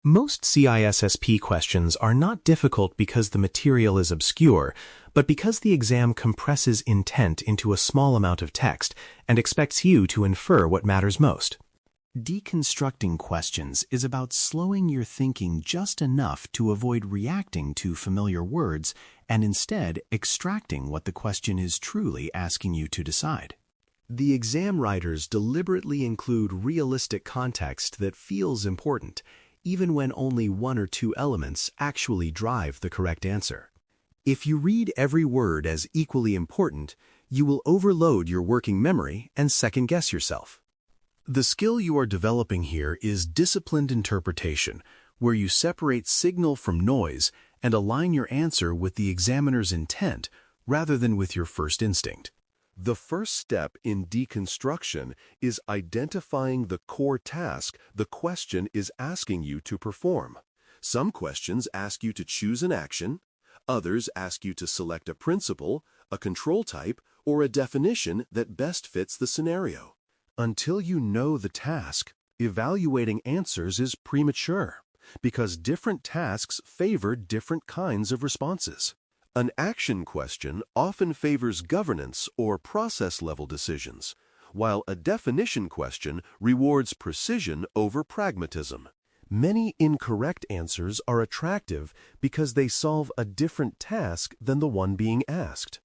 Most CISSP questions are not difficult because the material is obscure, but because the exam compresses intent into a small amount of text and expects you to infer what matters most. Deconstructing questions is about slowing your thinking just enough to avoid reacting to familiar words and instead extracting what the question is truly asking you to decide. The exam writers deliberately include realistic context that feels important, even when only one or two elements actually drive the correct answer. If you read every word as equally important, you will overload your working memory and second-guess yourself. The skill you are developing here is disciplined interpretation, where you separate signal from noise and align your answer with the examiner's intent rather than with your first instinct. The first step in deconstruction is identifying the core task the question is asking you to perform. Some questions ask you to choose an action, others ask you to select a principle, a control type, or a definition that best fits the scenario. Until you know the task, evaluating answers is premature, because different tasks favor different kinds of responses. An action question often favors governance or process-level decisions, while a definition question rewards precision over pragmatism. Many incorrect answers are attractive because they solve a different task than the one being asked.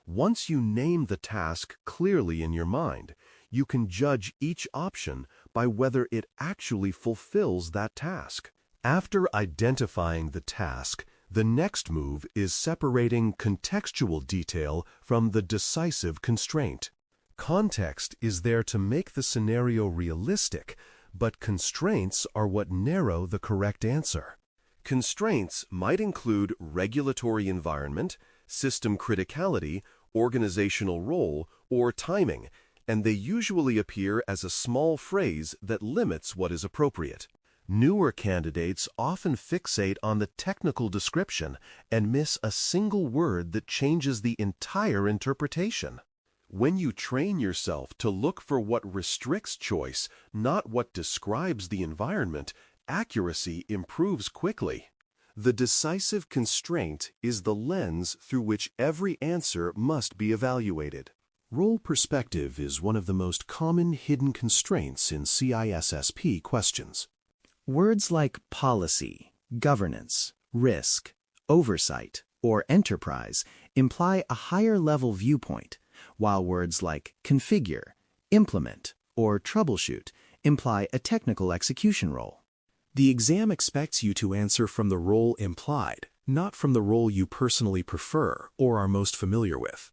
Once you name the task clearly in your mind, you can judge each option by whether it actually fulfills that task. After identifying the task, the next move is separating contextual detail from the decisive constraint. Context is there to make the scenario realistic, but constraints are what narrow the correct answer. Constraints might include regulatory environment, system criticality, organizational role, or timing, and they usually appear as a small phrase that limits what is appropriate. Newer candidates often fixate on the technical description and miss a single word that changes the entire interpretation. When you train yourself to look for what restricts choice, not what describes the environment, accuracy improves quickly. The decisive constraint is the lens through which every answer must be evaluated. Role perspective is one of the most common hidden constraints in CISSP questions. Words like policy, governance, risk, oversight, or enterprise imply a higher-level viewpoint, while words like configure, implement, or troubleshoot imply a technical execution role. The exam expects you to answer from the role implied, not from the role you personally prefer or are most familiar with.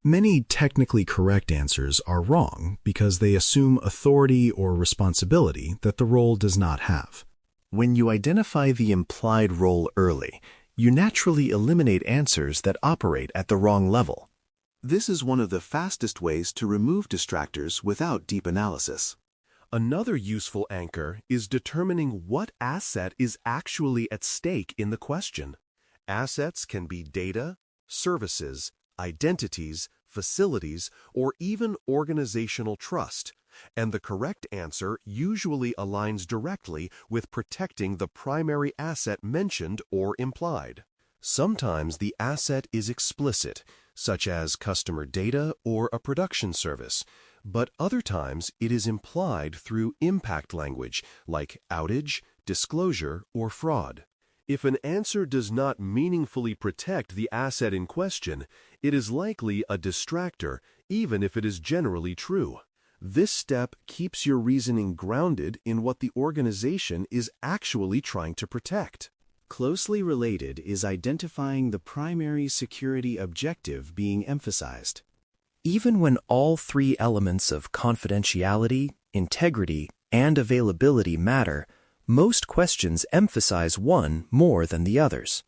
Many technically correct answers are wrong because they assume authority or responsibility that the role does not have. When you identify the implied role early, you naturally eliminate answers that operate at the wrong level. This is one of the fastest ways to remove distractors without deep analysis. Another useful anchor is determining what asset is actually at stake in the question. Assets can be data, services, identities, facilities, or even organizational trust, and the correct answer usually aligns directly with protecting the primary asset mentioned or implied. Sometimes the asset is explicit, such as customer data or a production service, but other times it is implied through impact language like outage, disclosure, or fraud. If an answer does not meaningfully protect the asset in question, it is likely a distractor, even if it is generally true. This step keeps your reasoning grounded in what the organization is actually trying to protect. Closely related is identifying the primary security objective being emphasized. Even when all three elements of confidentiality, integrity, and availability matter, most questions emphasize one more than the others.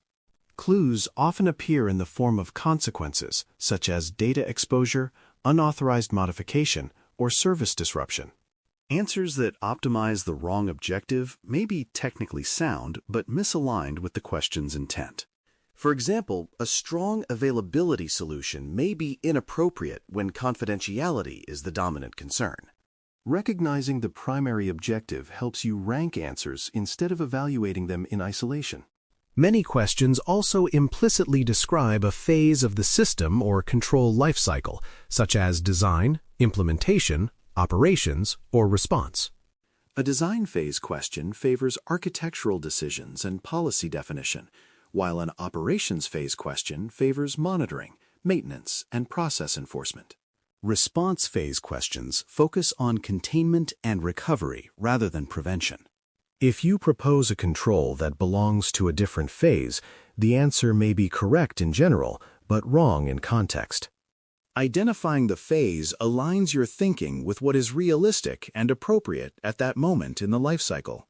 Clues often appear in the form of consequences, such as data exposure, unauthorized modification, or service disruption. Answers that optimize the wrong objective may be technically sound but misaligned with the question's intent. For example, a strong availability solution may be inappropriate when confidentiality is the dominant concern. Recognizing the primary objective helps you rank answers instead of evaluating them in isolation. Many questions also implicitly describe a phase of the system or control lifecycle, such as design, implementation, operations, or response. A design phase question favors architectural decisions and policy definition, while an operations phase question favors monitoring, maintenance, and process enforcement. Response phase questions focus on containment and recovery rather than prevention. If you propose a control that belongs to a different phase, the answer may be correct in general, but wrong in context. Identifying the phase aligns your thinking with what is realistic and appropriate at that moment in the life cycle.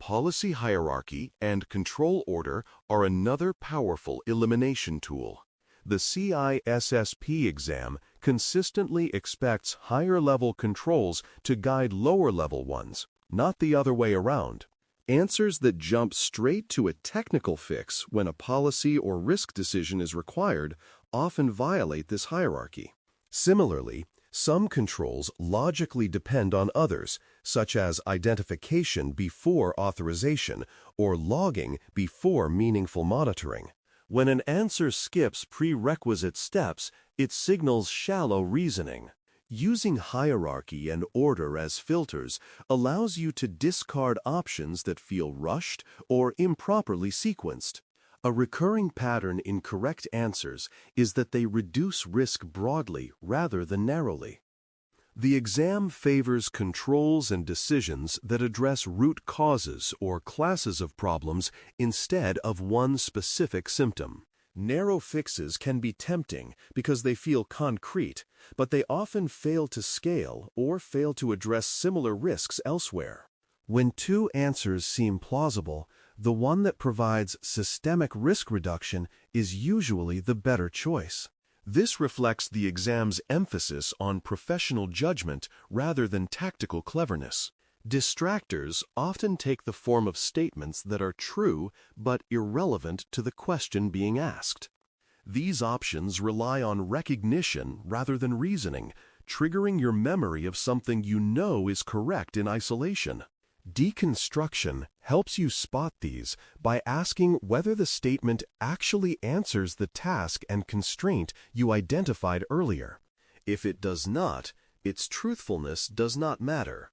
Policy hierarchy and control order are another powerful elimination tool. The CISSP exam consistently expects higher-level controls to guide lower-level ones, not the other way around. Answers that jump straight to a technical fix when a policy or risk decision is required often violate this hierarchy. Similarly, some controls logically depend on others, such as identification before authorization or logging before meaningful monitoring. When an answer skips prerequisite steps, it signals shallow reasoning. Using hierarchy and order as filters allows you to discard options that feel rushed or improperly sequenced. A recurring pattern in correct answers is that they reduce risk broadly rather than narrowly. The exam favors controls and decisions that address root causes or classes of problems instead of one specific symptom. Narrow fixes can be tempting because they feel concrete, but they often fail to scale or fail to address similar risks elsewhere. When two answers seem plausible, the one that provides systemic risk reduction is usually the better choice. This reflects the exam's emphasis on professional judgment rather than tactical cleverness. Distractors often take the form of statements that are true but irrelevant to the question being asked. These options rely on recognition rather than reasoning, triggering your memory of something you know is correct in isolation. Deconstruction helps you spot these by asking whether the statement actually answers the task and constraint you identified earlier. If it does not, its truthfulness does not matter.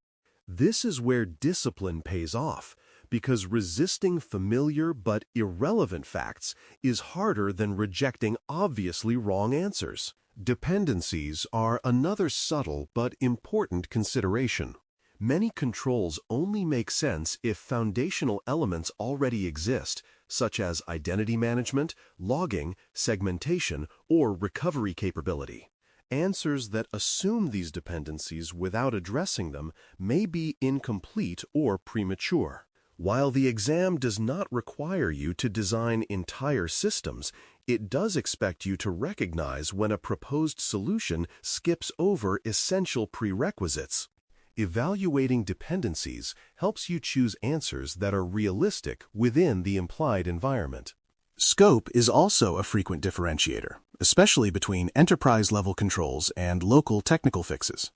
This is where discipline pays off, because resisting familiar but irrelevant facts is harder than rejecting obviously wrong answers. Dependencies are another subtle but important consideration. Many controls only make sense if foundational elements already exist, such as identity management, logging, segmentation, or recovery capability. Answers that assume these dependencies without addressing them may be incomplete or premature. While the exam does not require you to design entire systems, it does expect you to recognize when a proposed solution skips over essential prerequisites. Evaluating dependencies helps you choose answers that are realistic within the implied environment. Scope is also a frequent differentiator, especially between enterprise-level controls and local technical fixes.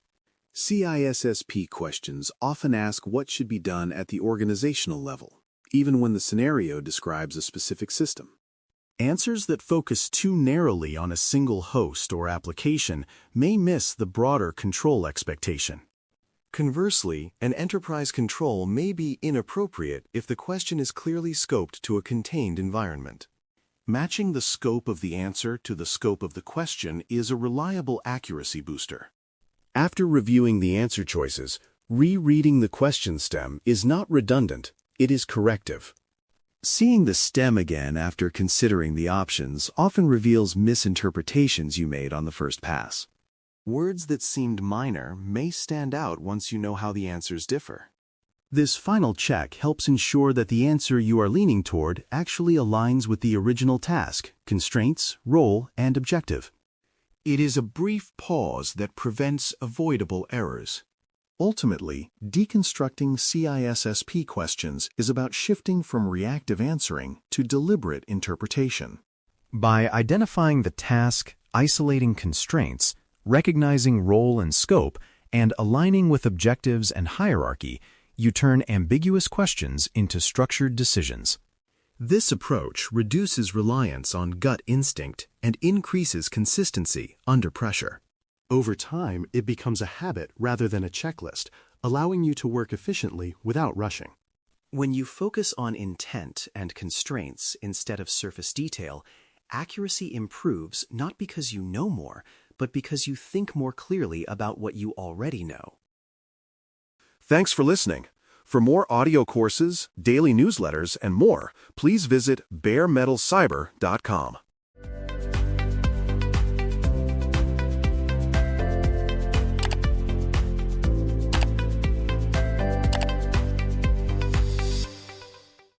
CISSP questions often ask what should be done at the organizational level, even when the scenario describes a specific system. Answers that focus too narrowly on a single host or application may miss the broader control expectation. Conversely, an enterprise control may be inappropriate if the question is clearly scoped to a contained environment. Matching the scope of the answer to the scope of the question is a reliable accuracy booster. After reviewing the answer choices, rereading the question stem is not redundant, it is corrective. Seeing the stem again after considering the options often reveals misinterpretations you made on the first pass. Words that seemed minor may stand out once you know how the answers differ. This final check helps ensure that the answer you are leaning toward actually aligns with the original task, constraints, role, and objective. It is a brief pause that prevents avoidable errors. Ultimately, deconstructing CISSP questions is about shifting from reactive answering to deliberate interpretation. By identifying the task, isolating constraints, recognizing role and scope, And aligning with objectives and hierarchy, you turn ambiguous questions into structured decisions. This approach reduces reliance on gut instinct and increases consistency under pressure. Over time, it becomes a habit rather than a checklist, allowing you to work efficiently without rushing. When you focus on intent and constraints instead of surface detail, accuracy improves not because you know more, but because you think more clearly about what you already know. Thanks for listening. For more audio courses, daily newsletters, and more, please visit baremetalcyber.com.